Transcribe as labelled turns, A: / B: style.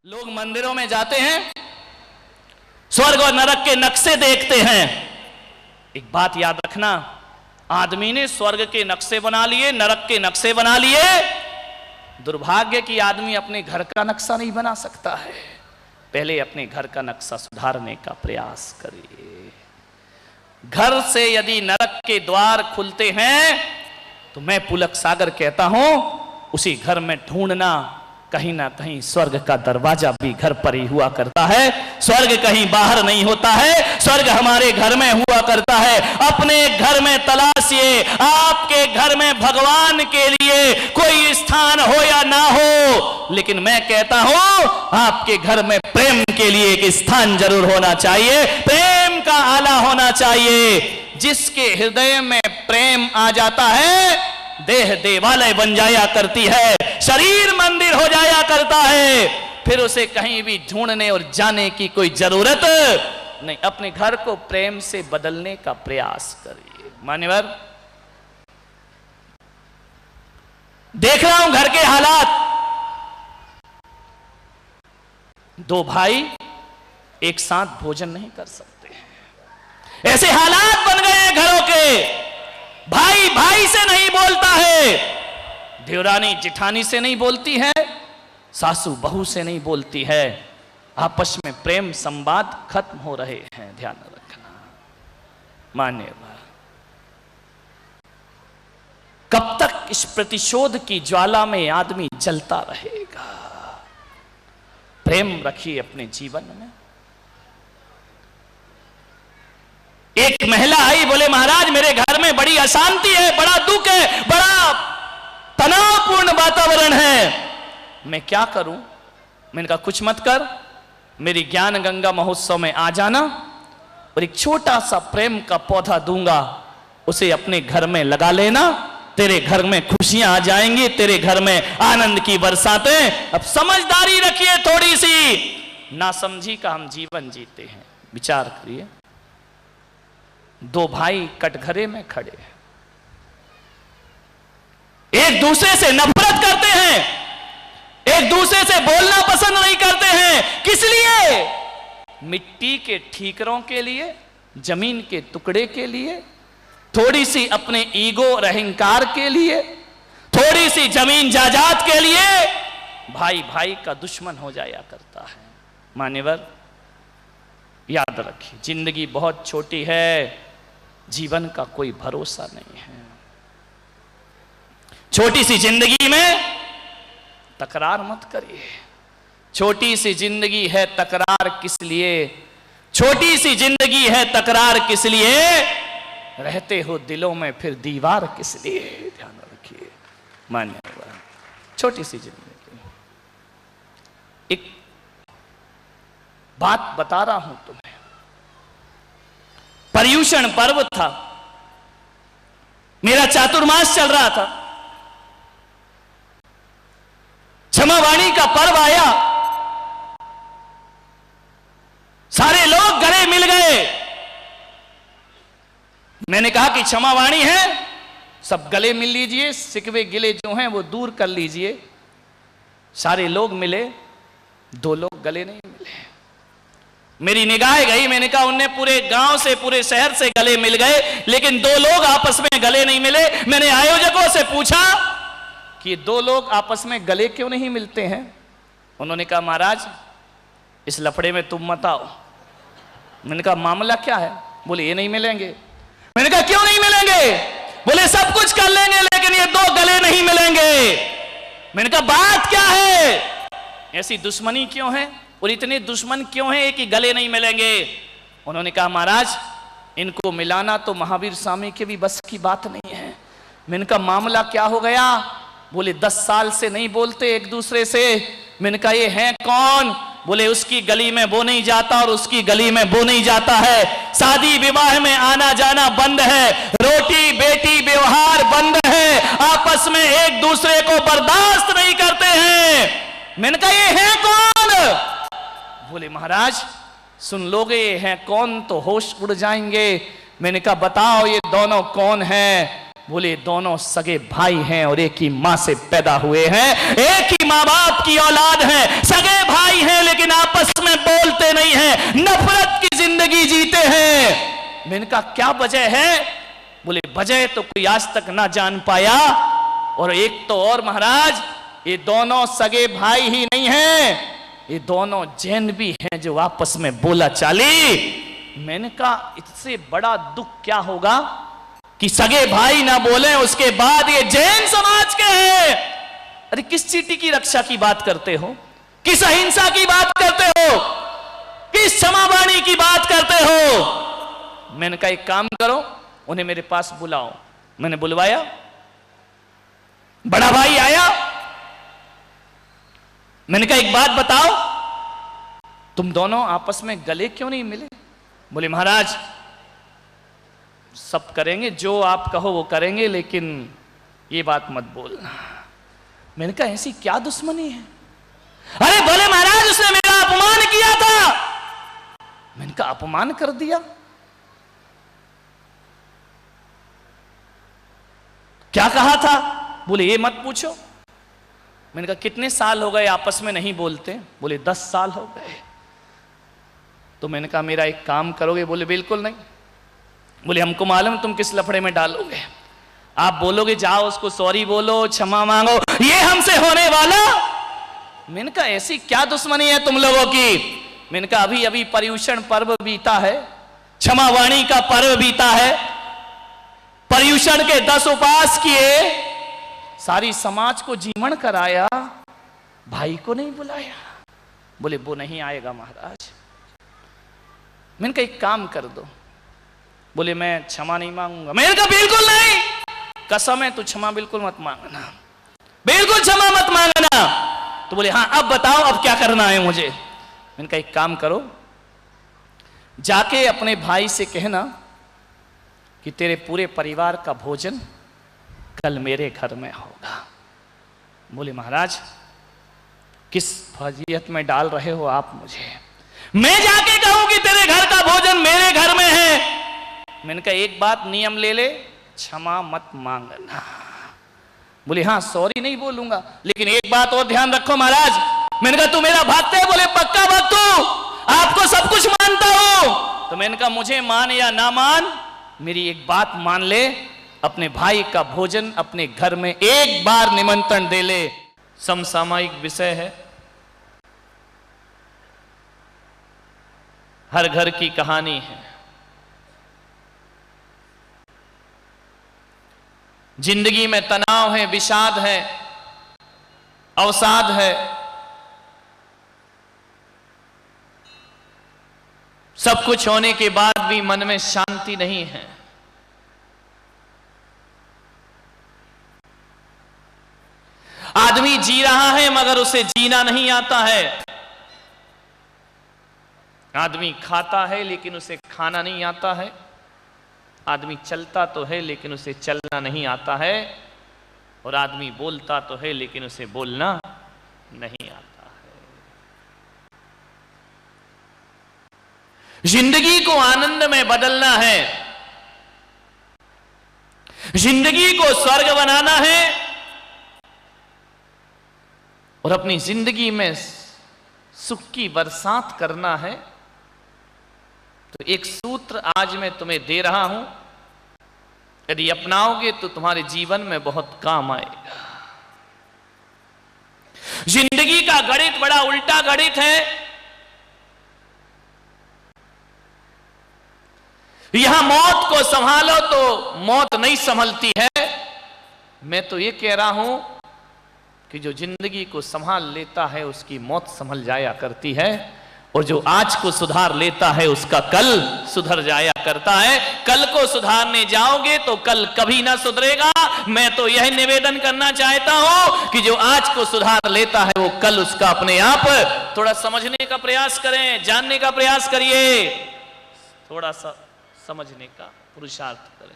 A: लोग मंदिरों में जाते हैं, स्वर्ग और नरक के नक्शे देखते हैं। एक बात याद रखना, आदमी ने स्वर्ग के नक्शे बना लिए, नरक के नक्शे बना लिए। दुर्भाग्य कि आदमी अपने घर का नक्शा नहीं बना सकता है। पहले अपने घर का नक्शा सुधारने का प्रयास करिए। घर से यदि नरक के द्वार खुलते हैं तो मैं पुलक सागर कहता हूं, उसी घर में ढूंढना कहीं ना कहीं स्वर्ग का दरवाजा भी घर पर ही हुआ करता है। स्वर्ग कहीं बाहर नहीं होता है, स्वर्ग हमारे घर में हुआ करता है। अपने घर में तलाशिए, आपके घर में भगवान के लिए कोई स्थान हो या ना हो, लेकिन मैं कहता हूं आपके घर में प्रेम के लिए एक स्थान जरूर होना चाहिए, प्रेम का आला होना चाहिए। जिसके हृदय में प्रेम आ जाता है, देह देवालय बन जाया करती है, शरीर मंदिर हो जाया करता है, फिर उसे कहीं भी ढूंढने और जाने की कोई जरूरत नहीं। अपने घर को प्रेम से बदलने का प्रयास करिए। मान्यवर, देख रहा हूं घर के हालात, दो भाई एक साथ भोजन नहीं कर सकते हैं। ऐसे हालात बन गए हैं घरों के। भाई भाई से नहीं बोलता है, देवरानी जिठानी से नहीं बोलती है, सासू बहू से नहीं बोलती है। आपस में प्रेम संवाद खत्म हो रहे हैं, ध्यान रखना। मान्यवर, कब तक इस प्रतिशोध की ज्वाला में आदमी जलता रहेगा? प्रेम रखिए अपने जीवन में। एक महिला आई, बोले महाराज मेरे घर में बड़ी अशांति है, बड़ा दुख है, बड़ा तनावपूर्ण वातावरण है, मैं क्या करूं? मैंने कहा कुछ मत कर, मेरी ज्ञान गंगा महोत्सव में आ जाना और एक छोटा सा प्रेम का पौधा दूंगा, उसे अपने घर में लगा लेना, तेरे घर में खुशियां आ जाएंगी, तेरे घर में आनंद की बरसातें। अब समझदारी रखिए थोड़ी सी, नासमझी का हम जीवन जीते हैं। विचार करिए, दो भाई कटघरे में खड़े हैं, एक दूसरे से नफरत करते हैं, एक दूसरे से बोलना पसंद नहीं करते हैं। किस लिए? मिट्टी के ठीकरों के लिए, जमीन के टुकड़े के लिए, थोड़ी सी अपने ईगो और अहंकार के लिए, थोड़ी सी जमीन जायदाद के लिए भाई भाई का दुश्मन हो जाया करता है। मान्यवर, याद रखिए, जिंदगी बहुत छोटी है, जीवन का कोई भरोसा नहीं है। छोटी सी जिंदगी में तकरार मत करिए। छोटी सी जिंदगी है, तकरार किस लिए? छोटी सी जिंदगी है, तकरार किस लिए? रहते हो दिलों में फिर दीवार किस लिए? ध्यान रखिए। मान्यवर, छोटी सी जिंदगी। एक बात बता रहा हूं तुम्हें। पर्युषण पर्व था, मेरा चातुर्मास चल रहा था, क्षमावाणी का पर्व आया, सारे लोग गले मिल गए। मैंने कहा कि क्षमावाणी है, सब गले मिल लीजिए, सिकवे गिले जो हैं वो दूर कर लीजिए। सारे लोग मिले, दो लोग गले नहीं मिले। मेरी निगाह गई, मैंने कहा उनने पूरे गांव से, पूरे शहर से गले मिल गए, लेकिन दो लोग आपस में गले नहीं मिले। मैंने आयोजकों से पूछा कि ये दो लोग आपस में गले क्यों नहीं मिलते हैं? उन्होंने कहा महाराज इस लफड़े में तुम मत आओ। मैंने कहा मामला क्या है? बोले ये नहीं मिलेंगे। मैंने कहा क्यों नहीं मिलेंगे? बोले सब कुछ कर लेंगे लेकिन ये दो गले नहीं मिलेंगे। मैंने कहा बात क्या है? ऐसी दुश्मनी क्यों है और इतने दुश्मन क्यों हैं कि गले नहीं मिलेंगे? उन्होंने कहा महाराज इनको मिलाना तो महावीर स्वामी के भी बस की बात नहीं है। मैंने कहा मामला क्या हो गया? बोले 10 साल से नहीं बोलते एक दूसरे से। मैंने कहा ये है कौन? बोले उसकी गली में वो नहीं जाता और उसकी गली में वो नहीं जाता है। शादी विवाह में आना जाना बंद है, रोटी बेटी व्यवहार बंद है, आपस में एक दूसरे को बर्दाश्त नहीं करते हैं। मैंने कहा ये है कौन? बोले महाराज सुन लोगे ये हैं कौन तो होश उड़ जाएंगे। मैंने कहा बताओ ये दोनों कौन हैं? बोले दोनों सगे भाई हैं और एक ही मां से पैदा हुए हैं, एक ही मां बाप की औलाद है, सगे भाई हैं लेकिन आपस में बोलते नहीं हैं, नफरत की जिंदगी जीते हैं। मैंने कहा क्या वजह है? बोले वजह तो कोई आज तक ना जान पाया, और एक तो और महाराज, ये दोनों सगे भाई ही नहीं हैं, ये दोनों जैन भी हैं जो आपस में बोला चाली। मैंने कहा इससे बड़ा दुख क्या होगा कि सगे भाई ना बोले, उसके बाद ये जैन समाज के हैं। अरे किस चीटी की रक्षा की बात करते हो, किस अहिंसा की बात करते हो, किस क्षमावाणी की बात करते हो? मैंने कहा एक काम करो, उन्हें मेरे पास बुलाओ। मैंने बुलवाया, बड़ा भाई आया। मैंने कहा एक बात बताओ, तुम दोनों आपस में गले क्यों नहीं मिले? बोले महाराज सब करेंगे, जो आप कहो वो करेंगे, लेकिन ये बात मत बोलना। मैंने कहा ऐसी क्या दुश्मनी है? अरे बोले महाराज उसने मेरा अपमान किया था। मैंने कहा अपमान कर दिया? क्या कहा था? बोले ये मत पूछो। मैंने कहा कितने साल हो गए आपस में नहीं बोलते? बोले 10 साल हो गए। तो मैंने कहा मेरा एक काम करोगे? बोले बिल्कुल नहीं। बोले हमको मालूम तुम किस लफड़े में डालोगे, आप बोलोगे जाओ उसको सॉरी बोलो, क्षमा मांगो, ये हमसे होने वाला? मैंने कहा ऐसी क्या दुश्मनी है तुम लोगों की? मैंने कहा अभी अभी पर्युषण पर्व बीता है, क्षमावाणी का पर्व बीता है, पर्युषण के 10 उपवास किए, सारी समाज को जीवन कराया, भाई को नहीं बुलाया। बोले वो नहीं आएगा महाराज। मैंने कहा एक काम कर दो। बोले मैं क्षमा नहीं मांगूंगा। मैंने कहा बिल्कुल नहीं, कसम है तू क्षमा बिल्कुल मत मांगना, बिल्कुल क्षमा मत मांगना। तो बोले हाँ अब बताओ अब क्या करना है मुझे? मैंने कहा एक काम करो, जाके अपने भाई से कहना कि तेरे पूरे परिवार का भोजन कल मेरे घर में होगा। बोले महाराज किस फजीयत में डाल रहे हो आप मुझे? मैं जाके कहूं कि तेरे घर का भोजन मेरे घर में है? मैंने कहा एक बात नियम ले ले, क्षमा मत मांगना। बोले हाँ सॉरी नहीं बोलूंगा, लेकिन एक बात और ध्यान रखो महाराज। मैंने कहा तू मेरा भक्त है? बोले पक्का भक्त हूं, आपको सब कुछ मानता हूं। तो मैंने कहा मुझे मान या ना मान, मेरी एक बात मान ले, अपने भाई का भोजन अपने घर में एक बार निमंत्रण दे ले। समसामयिक विषय है, हर घर की कहानी है। जिंदगी में तनाव है, विषाद है, अवसाद है, सब कुछ होने के बाद भी मन में शांति नहीं है। आदमी जी रहा है मगर उसे जीना नहीं आता है। आदमी खाता है लेकिन उसे खाना नहीं आता है। आदमी चलता तो है लेकिन उसे चलना नहीं आता है। और आदमी बोलता तो है लेकिन उसे बोलना नहीं आता है। जिंदगी को आनंद में बदलना है, जिंदगी को स्वर्ग बनाना है और अपनी जिंदगी में सुख की बरसात करना है। तो एक सूत्र आज मैं तुम्हें दे रहा हूं, यदि अपनाओगे तो तुम्हारे जीवन में बहुत काम आएगा। जिंदगी का गणित बड़ा उल्टा गणित है। यहां मौत को संभालो तो मौत नहीं संभलती है। मैं तो ये कह रहा हूं कि जो जिंदगी को संभाल लेता है उसकी मौत संभल जाया करती है, और जो आज को सुधार लेता है उसका कल सुधर जाया करता है। कल को सुधारने जाओगे तो कल कभी ना सुधरेगा। मैं तो यह निवेदन करना चाहता हूं कि जो आज को सुधार लेता है वो कल उसका अपने आप थोड़ा समझने का प्रयास करें, जानने का प्रयास करिए, थोड़ा सा समझने का पुरुषार्थ करें।